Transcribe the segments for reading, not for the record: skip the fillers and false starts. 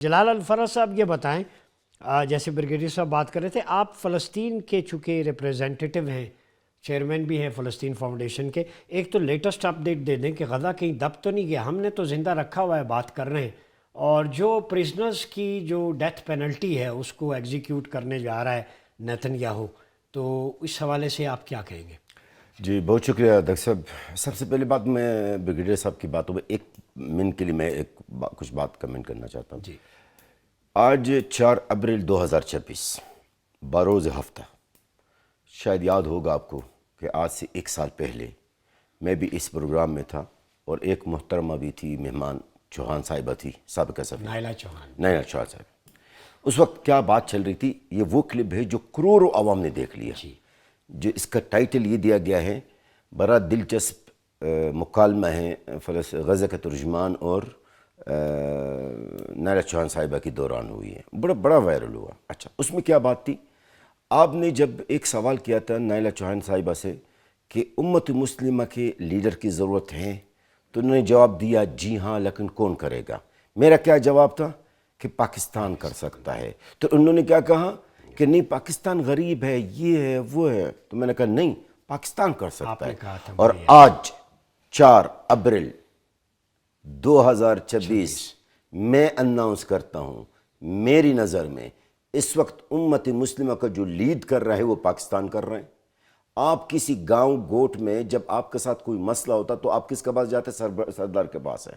جلال الفرج صاحب یہ بتائیں، جیسے بریگیڈیئر صاحب بات کر رہے تھے، آپ فلسطین کے چونکہ ریپریزنٹیٹیو ہیں، چیئرمین بھی ہیں فلسطین فاؤنڈیشن کے، ایک تو لیٹسٹ اپڈیٹ دے دیں کہ غزہ کہیں دب تو نہیں گیا؟ ہم نے تو زندہ رکھا ہوا ہے، بات کر رہے ہیں، اور جو پریزنرز کی جو ڈیتھ پینلٹی ہے اس کو ایگزیکیوٹ کرنے جا رہا ہے نیتن یاہو، تو اس حوالے سے آپ کیا کہیں گے؟ جی بہت شکریہ ڈاکٹر صاحب۔ سب سے پہلی بات، میں بریگیڈیئر صاحب کی باتوں میں ایک منٹ کے لیے میں کچھ بات کمنٹ کرنا چاہتا ہوں۔ جی، آج 4 اپریل 2026 بروز ہفتہ، شاید یاد ہوگا آپ کو کہ آج سے 1 سال پہلے میں بھی اس پروگرام میں تھا، اور ایک محترمہ بھی تھی، مہمان چوہان صاحبہ تھی، سابقہ سفیر نائلہ چوہان۔ نائلہ چوہان صاحب۔ اس وقت کیا بات چل رہی تھی، یہ وہ کلپ ہے جو کروڑوں عوام نے دیکھ لیا، جی، جو اس کا ٹائٹل یہ دیا گیا ہے، بڑا دلچسپ مکالمہ ہے غزہ کا ترجمان اور نائلہ چوہان صاحبہ کی دوران ہوئی ہے، بڑا وائرل ہوا۔ اچھا، اس میں کیا بات تھی؟ آپ نے جب ایک سوال کیا تھا نائلہ چوہان صاحبہ سے کہ امت مسلمہ کے لیڈر کی ضرورت ہے، تو انہوں نے جواب دیا جی ہاں، لیکن کون کرے گا؟ میرا کیا جواب تھا کہ پاکستان کر سکتا ہے۔ تو انہوں نے کیا کہا کہ نہیں، پاکستان غریب ہے، یہ ہے وہ ہے۔ تو میں نے کہا نہیں، پاکستان کر سکتا ہے۔ اور آج 4 اپریل 2026 میں اناؤنس کرتا ہوں، میری نظر میں اس وقت امت مسلمہ کا جو لیڈ کر رہا ہے وہ پاکستان کر رہے ہیں۔ آپ کسی گاؤں گوٹ میں جب آپ کے ساتھ کوئی مسئلہ ہوتا تو آپ کس کے پاس جاتے ہیں؟ سردار کے پاس ہے،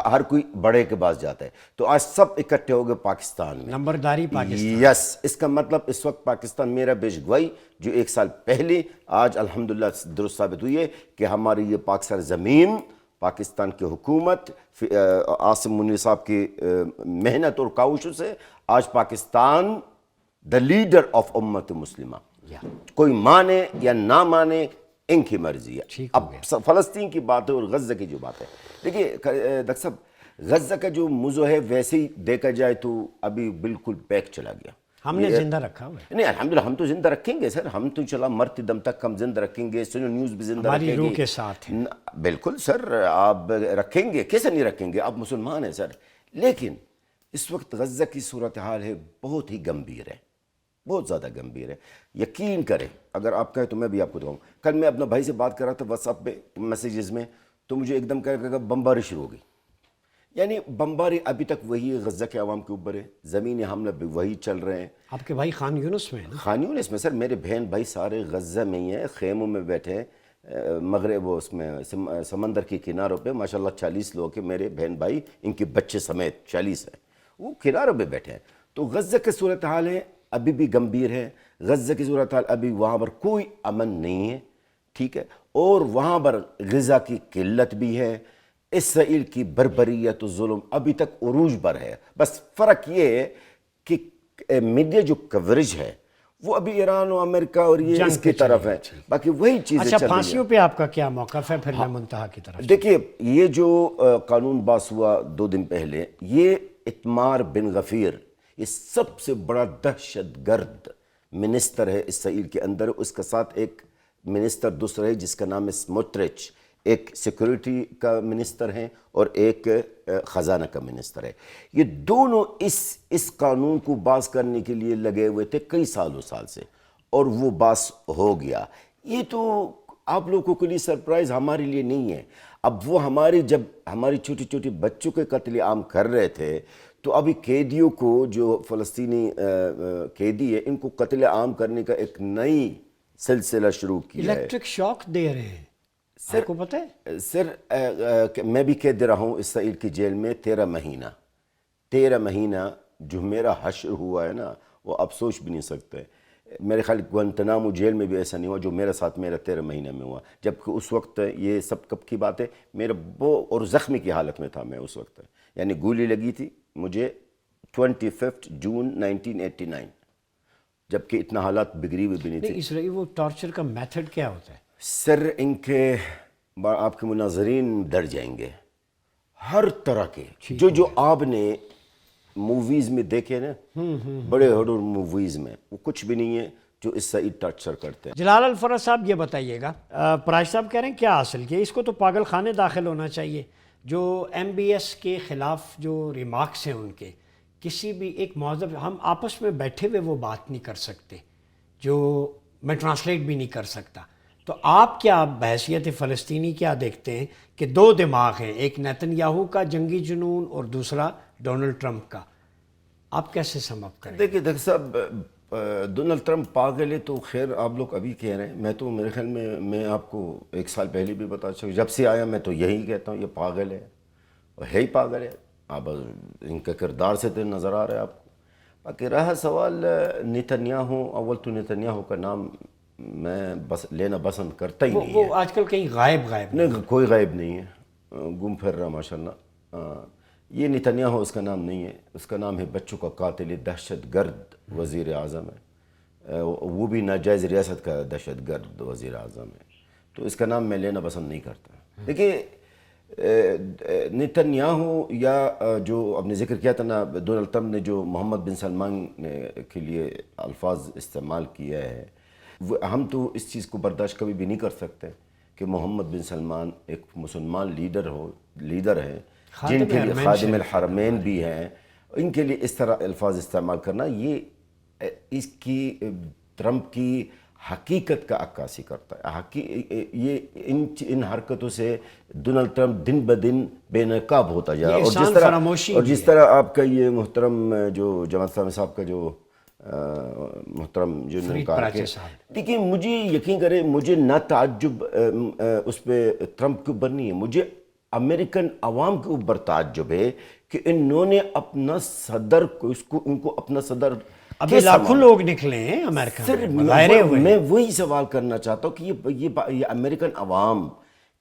ہر کوئی بڑے کے پاس جاتا ہے۔ تو آج سب اکٹھے ہو گئے پاکستان میں، نمبرداری پاکستان۔ یس، اس کا مطلب اس وقت پاکستان میرا پیش گوئی جو 1 سال پہلے آج الحمدللہ درست ثابت ہوئی ہے کہ ہماری یہ پاک سر زمین، پاکستان کی حکومت، عاصم منیر صاحب کی محنت اور کاوشوں سے آج پاکستان دا لیڈر آف امت مسلمہ۔ کوئی مانے یا نہ مانے، ان کی مرضی ہے۔ اب فلسطین کی بات ہے اور غزہ کی جو بات ہے، دیکھیے ڈاکٹر صاحب، غزہ کا جو موضوع ہے ویسے ہی دیکھا جائے تو ابھی بالکل بیک چلا گیا۔ ہم نے زندہ رکھا ہوا ہے، نہیں الحمدللہ، ہم تو زندہ رکھیں گے سر، ہم تو انشاءاللہ مرتے دم تک ہم زندہ رکھیں گے، سنو نیوز بھی زندہ رکھیں گے، ہماری روح کے ساتھ ہے۔ بالکل سر، آپ رکھیں گے، کیسے نہیں رکھیں گے، آپ مسلمان ہیں سر۔ لیکن اس وقت غزہ کی صورتحال ہے بہت ہی گمبھیر ہے، بہت زیادہ گمبھیر ہے۔ یقین کریں، اگر آپ کہیں تو میں بھی آپ کو دکھاؤں۔ کل میں اپنا بھائی سے بات کر رہا تھا واٹس ایپ پہ میسیجز میں، تو مجھے ایک دم کہا کہ بمباری شروع ہو گئی۔ یعنی بمباری ابھی تک وہی غزہ کے عوام کے اوپر ہے، زمینی حملہ بھی وہی چل رہے ہیں۔ آپ کے بھائی خان یونس میں ہیں نا؟ خان یونس میں سر، میرے بہن بھائی سارے غزہ میں ہی ہیں، خیموں میں بیٹھے ہیں، مغرب وہ اس میں سمندر کے کناروں پہ، ماشاءاللہ 40 لوگ ہیں میرے بہن بھائی، ان کے بچے سمیت 40 ہیں، وہ کناروں پہ بیٹھے ہیں۔ تو غزہ کی صورتحال ہے ابھی بھی گمبھیر ہے، غزہ کی صورتحال ابھی وہاں پر کوئی امن نہیں ہے، ٹھیک ہے، اور وہاں پر غذا کی قلت بھی ہے، اسرائیل کی بربریت و ظلم ابھی تک عروج پر ہے۔ بس فرق یہ ہے کہ میڈیا جو کوریج ہے وہ ابھی ایران و امریکہ اور یہ اس کی طرف ہے، باقی وہی چیزیں چل رہی ہیں۔ اچھا، پھانسیوں پہ آپ کا کیا موقف ہے؟ پھر میں منتہا کی طرف۔ دیکھیے، یہ جو قانون باس ہوا 2 دن پہلے، یہ اتمار بن غفیر، یہ سب سے بڑا دہشت گرد منسٹر ہے اسرائیل کے اندر، اس کے ساتھ ایک منسٹر دوسرا ہے جس کا نام ہے سموٹرچ، ایک سیکورٹی کا منسٹر ہے اور ایک خزانہ کا منسٹر ہے۔ یہ دونوں اس قانون کو باز کرنے کے لیے لگے ہوئے تھے کئی سال سے، اور وہ باز ہو گیا۔ یہ تو آپ لوگوں کے لیے سرپرائز، ہمارے لیے نہیں ہے۔ اب وہ جب ہماری چھوٹی چھوٹی بچوں کے قتل عام کر رہے تھے، تو ابھی قیدیوں کو، جو فلسطینی قیدی ہے، ان کو قتل عام کرنے کا ایک نئی سلسلہ شروع کیا ہے۔ الیکٹرک شاک دے رہے ہیں، آپ کو پتہ ہے؟ سر میں بھی قید رہا ہوں اسرائیل کی جیل میں 13 مہینہ جو میرا حشر ہوا ہے نا، وہ آپ سوچ بھی نہیں سکتے۔ میرے خیال گوانتنامو جیل میں بھی ایسا نہیں ہوا جو میرا ساتھ 13 مہینہ میں ہوا، جبکہ اس وقت یہ سب کب کی بات ہے، میرا اور زخمی کی حالت میں تھا میں اس وقت، یعنی گولی لگی تھی مجھے 25 جون 1989، جبکہ اتنا حالات بگڑی ہوئی بھی نہیں تھی۔ اسرائیل وہ ٹارچر کا میتھڈ کیا ہوتا ہے؟ سر ان کے آپ کے مناظرین ڈر جائیں گے، ہر طرح کے جو آپ نے موویز میں دیکھے نا، بڑے ہارر موویز میں، وہ کچھ بھی نہیں ہے جو اسرائیل ٹارچر کرتے ہیں۔ جلال الفرج صاحب یہ بتائیے گا، پراش صاحب کہہ رہے ہیں کیا حاصل کیا؟ اس کو تو پاگل خانے داخل ہونا چاہیے، جو MBS کے خلاف جو ریمارکس ہیں ان کے، کسی بھی ایک مہذب، ہم آپس میں بیٹھے ہوئے وہ بات نہیں کر سکتے، جو میں ٹرانسلیٹ بھی نہیں کر سکتا. تو آپ کیا بحیثیت فلسطینی کیا دیکھتے ہیں کہ دو دماغ ہیں، ایک نیتن یاہو کا جنگی جنون اور دوسرا ڈونلڈ ٹرمپ کا، آپ کیسے سم اپ کریں؟ دیکھیے ڈاکٹر صاحب، ڈونلڈ ٹرمپ پاگل ہے تو خیر آپ لوگ ابھی کہہ رہے ہیں، میں تو میرے خیال میں آپ کو 1 سال پہلے بھی بتا چکا، جب سے آیا میں تو یہی کہتا ہوں، یہ پاگل ہے اور ہے ہی پاگل ہے. اب ان کے کردار سے تو نظر آ رہا ہے آپ کو. باقی رہا سوال نیتنیاہو، اول تو نیتنیاہو کا نام میں بس لینا پسند کرتا ہی نہیں وہ ہے. آج کل کہیں غائب نہیں، کوئی غائب نہیں ہے، گم پھر رہا ماشاء اللہ. یہ نیتنیاہو اس کا نام نہیں ہے، اس کا نام ہے بچوں کا قاتل، دہشت گرد وزیر اعظم ہے، وہ بھی ناجائز ریاست کا دہشت گرد وزیر اعظم ہے. تو اس کا نام میں لینا پسند نہیں کرتا. دیکھیے نیتنیاہو یا جو آپ نے ذکر کیا تھا نا، ڈونلڈ ٹرمپ نے جو محمد بن سلمان کے لیے الفاظ استعمال کیا ہے، ہم تو اس چیز کو برداشت کبھی بھی نہیں کر سکتے کہ محمد بن سلمان ایک مسلمان لیڈر ہے جن کے لیے خادم الحرمین بھی ہیں، ان کے لیے اس طرح الفاظ استعمال کرنا، یہ اس کی ٹرمپ کی حقیقت کا عکاسی کرتا ہے. یہ ان حرکتوں سے ڈونلڈ ٹرمپ دن بدن بے نقاب ہوتا جا رہا ہے. اور جس طرح آپ کا یہ محترم جو جماعت اسلامی صاحب کا جو محترم جو نے کہا کہ دیکھیے، مجھے یقین کرے، مجھے نہ تعجب اس پہ ٹرمپ کے اوپر نہیں ہے، مجھے امریکن عوام کے اوپر تعجب ہے کہ انہوں نے اپنا صدر کو، ان کو اپنا صدر ابھی لاکھوں لوگ نکلے ہیں امریکہ میں. میں وہی سوال کرنا چاہتا ہوں کہ یہ امریکن عوام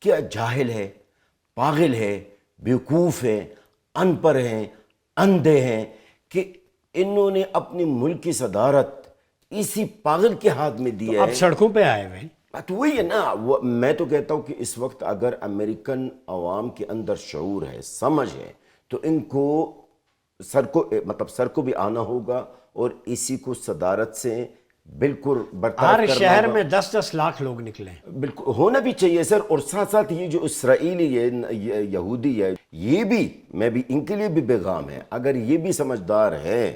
کیا جاہل ہے، پاگل ہے، بیوقوف ہے، ان پڑھ ہیں، اندھے ہیں کہ انہوں نے اپنی ملک کی صدارت اسی پاگل کے ہاتھ میں دی ہے. اب سڑکوں پہ آئے ہوئے. تو وہی ہے نا، میں تو کہتا ہوں کہ اس وقت اگر امریکن عوام کے اندر شعور ہے، سمجھ ہے، تو ان کو سر کو بھی آنا ہوگا اور اسی کو صدارت سے بالکل برطرف کرنا ہوگا. ہر شہر میں 10-10 لاکھ لوگ نکلے. بالکل ہونا بھی چاہیے سر. اور ساتھ ساتھ یہ جو اسرائیلی ہے، یہودی ہے، یہ بھی، میں بھی ان کے لیے بھی پیغام ہے، اگر یہ بھی سمجھدار ہے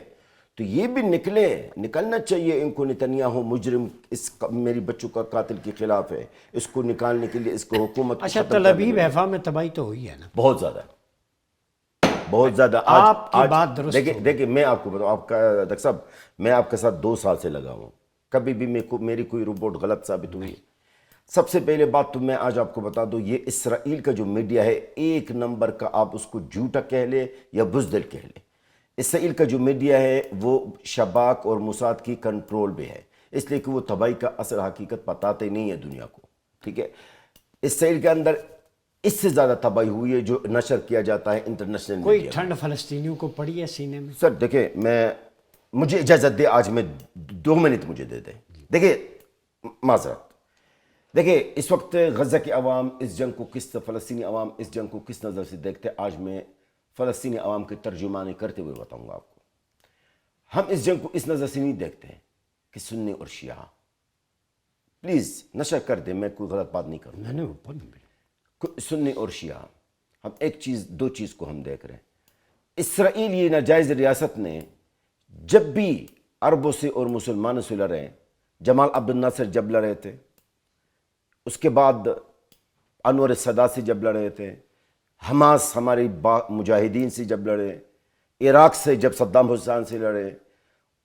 تو یہ بھی نکلنا چاہیے. ان کو نیتنیاہو مجرم، میری بچوں کا قاتل کے خلاف ہے، اس کو نکالنے کے لیے اس کو حکومت. اچھا، تل ابیب حیفا میں تباہی تو ہوئی ہے نا بہت زیادہ، بہت زیادہ. آپ کی بات درست. دیکھیں میں آپ کو بتاؤں، آپ کا ڈاکٹر صاحب، میں آپ کے ساتھ 2 سال سے لگا ہوں، کبھی بھی میری کوئی رپورٹ غلط ثابت ہوئی. سب سے پہلے بات تو میں آج آپ کو بتا دوں، یہ اسرائیل کا جو میڈیا ہے، 1 نمبر کا، آپ اس کو جھوٹا کہہ لیں یا بزدل کہہ لیں، اسرائیل کا جو میڈیا ہے وہ شباک اور موساد کی کنٹرول میں ہے، اس لیے کہ وہ تباہی کا اصل حقیقت بتاتے نہیں ہے دنیا کو. ٹھیک ہے، اسرائیل کے اندر اس سے زیادہ تباہی ہوئی ہے جو نشر کیا جاتا ہے انٹرنیشنل میڈیا. کوئی ٹھنڈ فلسطینیوں کو پڑی ہے سینے میں؟ سر دیکھیں، مجھے اجازت دے، آج میں 2 منٹ مجھے دے دیں. دیکھیں معذرت، دیکھیں اس وقت غزہ کے عوام اس جنگ کو فلسطینی عوام اس جنگ کو کس نظر سے دیکھتے ہیں، آج میں فلسطینی عوام کے ترجمانی کرتے ہوئے بتاؤں گا آپ کو. ہم اس جنگ کو اس نظر سے نہیں دیکھتے ہیں کہ سنی اور شیعہ. پلیز نشر کر دیں، میں کوئی غلط بات نہیں کروں. میں نے سنی اور شیعہ، ہم ایک چیز، 2 چیز کو ہم دیکھ رہے ہیں. اسرائیل یہ ناجائز ریاست نے جب بھی عربوں سے اور مسلمانوں سے لڑے، جمال عبد الناصر جب لڑے تھے، اس کے بعد انور السادات سے جب لڑے تھے، حماس ہمارے مجاہدین سے جب لڑے، عراق سے جب صدام حسین سے لڑے،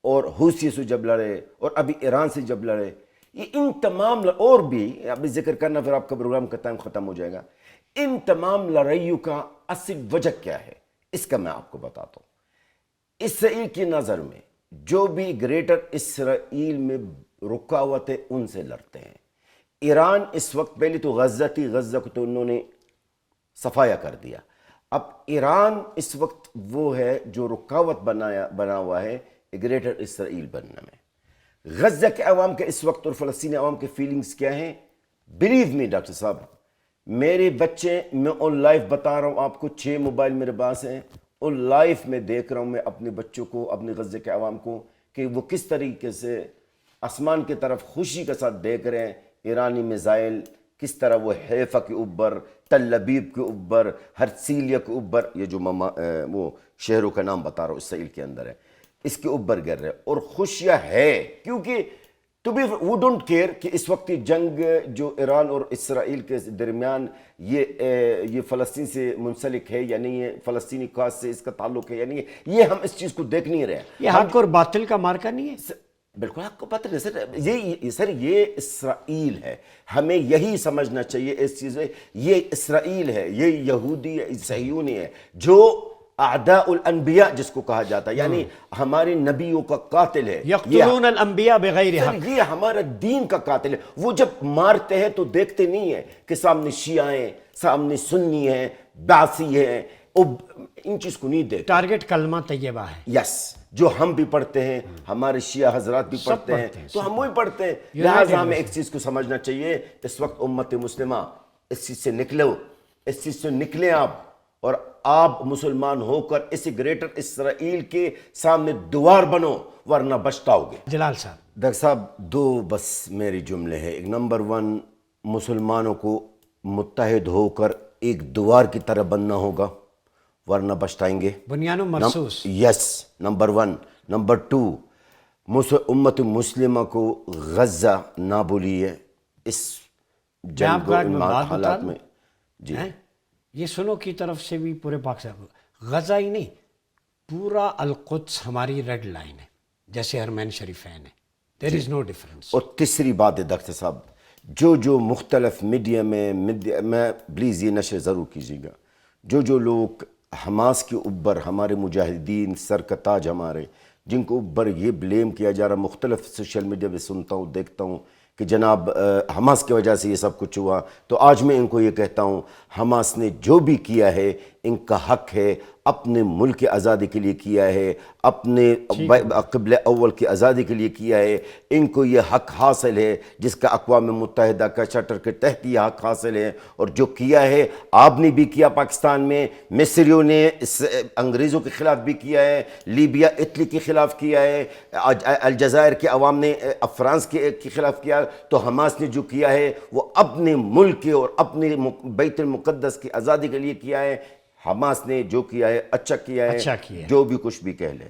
اور حوثی سے جب لڑے، اور ابھی ایران سے جب لڑے، یہ ان تمام اور بھی ابھی ذکر کرنا، پھر آپ کا پروگرام کا ٹائم ختم ہو جائے گا. ان تمام لڑائیوں کا اصل وجہ کیا ہے، اس کا میں آپ کو بتاتا ہوں. اسرائیل کی نظر میں جو بھی گریٹر اسرائیل میں رکاوٹیں ان سے لڑتے ہیں. ایران اس وقت، پہلے تو غزہ تھی، غزہ کو تو انہوں نے صفایا کر دیا. اب ایران اس وقت وہ ہے جو رکاوٹ بنا ہوا ہے گریٹر اسرائیل بننے میں. غزہ کے عوام کے اس وقت اور فلسطینی عوام کے فیلنگز کیا ہیں؟ بلیو می ڈاکٹر صاحب، میرے بچے، میں آن لائف بتا رہا ہوں آپ کو، 6 موبائل میرے پاس ہیں، آن لائف میں دیکھ رہا ہوں میں اپنے بچوں کو، اپنے غزہ کے عوام کو، کہ وہ کس طریقے سے آسمان کی طرف خوشی کے ساتھ دیکھ رہے ہیں ایرانی میزائل کس طرح وہ حیفا کے اوپر، تل ابیب کے اوپر، ہرسیلیہ کے اوپر، یہ جو وہ شہروں کا نام بتا رہا ہوں اسرائیل کے اندر ہے، اس کے اوپر گر رہے، اور خوشیاں ہے کیونکہ وہ ڈونٹ کیئر کہ اس وقت جنگ جو ایران اور اسرائیل کے درمیان یہ فلسطین سے منسلک ہے یا نہیں ہے، فلسطینی کاز سے اس کا تعلق ہے یا نہیں ہے، یہ ہم اس چیز کو دیکھ نہیں رہے۔ یہ حق اور باطل کا مارکا نہیں ہے؟ بالکل آپ کو پتہ نہیں سر، یہ اسرائیل ہے، ہمیں یہی سمجھنا چاہیے اس چیز میں، یہ اسرائیل ہے، یہ یہودی ہے، صہیونی ہے، جو اعداء الانبیاء جس کو کہا جاتا ہے، یعنی ہمارے نبیوں کا قاتل ہے، یقتلون الانبیاء بغیر حق، یہ ہمارا دین کا قاتل ہے۔ وہ جب مارتے ہیں تو دیکھتے نہیں ہیں کہ سامنے شیعہ ہیں، سامنے سنی ہیں، بعثی ہیں، ان چیز کو نہیں دیکھتے۔ ٹارگٹ کلمہ طیبہ ہے، یس، جو ہم بھی پڑھتے ہیں، ہمارے شیعہ حضرات بھی پڑھتے ہیں، تو ہم وہی پڑھتے ہیں۔ لہٰذا ہمیں ایک چیز کو سمجھنا چاہیے، اس وقت امت مسلمہ اس چیز سے نکلو، اس چیز سے نکلیں آپ، اور آپ مسلمان ہو کر اس گریٹر اسرائیل کے سامنے دوار بنو، ورنہ بچتاؤ گے۔ جلال صاحب، ڈاکٹر صاحب، دو بس میری جملے ہیں۔ ایک نمبر 1، مسلمانوں کو متحد ہو کر ایک دوار کی طرح بننا ہوگا، ورنہ بچتائیں گے۔ بنیان و مرصوص، یس، نمبر 1۔ نمبر 2، امت مسلمہ کو غزہ نہ بولیے اس جنگ و حالات میں۔ جی، یہ سنو کی طرف سے بھی پورے پاکستان، غزہ ہی نہیں، پورا القدس ہماری ریڈ لائن ہے، جیسے حرمین شریفین ہے، دیر از نو ڈیفرنس۔ اور تیسری بات ہے ڈاکٹر صاحب، جو مختلف میڈیا میں پلیز یہ نشر ضرور کیجیے گا، جو لوگ حماس کے اوپر، ہمارے مجاہدین سر کا تاج ہمارے، جن کو اوپر یہ بلیم کیا جا رہا، مختلف سوشل میڈیا پہ سنتا ہوں، دیکھتا ہوں کہ جناب حماس کی وجہ سے یہ سب کچھ ہوا، تو آج میں ان کو یہ کہتا ہوں، حماس نے جو بھی کیا ہے ان کا حق ہے، اپنے ملک کی آزادی کے لیے کیا ہے، اپنے قبلہ اول کی آزادی کے لیے کیا ہے، ان کو یہ حق حاصل ہے جس کا اقوام متحدہ کا چارٹر کے تحت یہ حق حاصل ہے، اور جو کیا ہے آپ نے بھی کیا پاکستان میں، مصریوں نے انگریزوں کے خلاف بھی کیا ہے، لیبیا اٹلی کے خلاف کیا ہے، الجزائر کے عوام نے فرانس کے خلاف کیا، تو حماس نے جو کیا ہے وہ اپنے ملک کے اور اپنے بیت المقدس کی آزادی کے لیے کیا ہے۔ حماس نے جو کیا ہے اچھا کیا ہے، جو بھی کچھ بھی کہہ لے۔